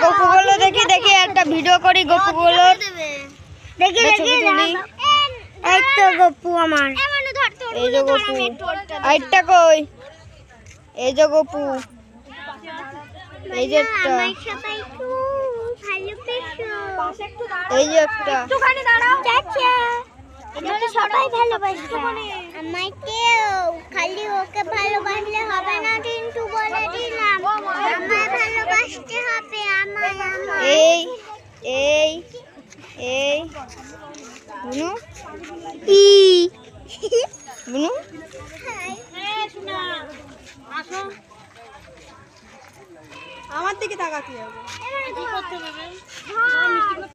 গপুগুলো দেখি দেখি একটা ভিডিও করি গপুগুলো দেখি দেখি এই তো গপু আমার এই যে গপু আইটা কই এই যে গপু এই যে একটা এই যে একটা একটুখানি দাঁড়াও চাচা এটা সবাই ভালোবাসে আমাকেও খালি ওকে ভালোবাসলে হবে না কিন্তু বলে দিলাম আমায় ভালোবাসতে হবে আমায় এই এই এই বুনু ই বুনু এই শোনা আসো আমার দিকে তাকাতে হবে এবারে কি করতে হবে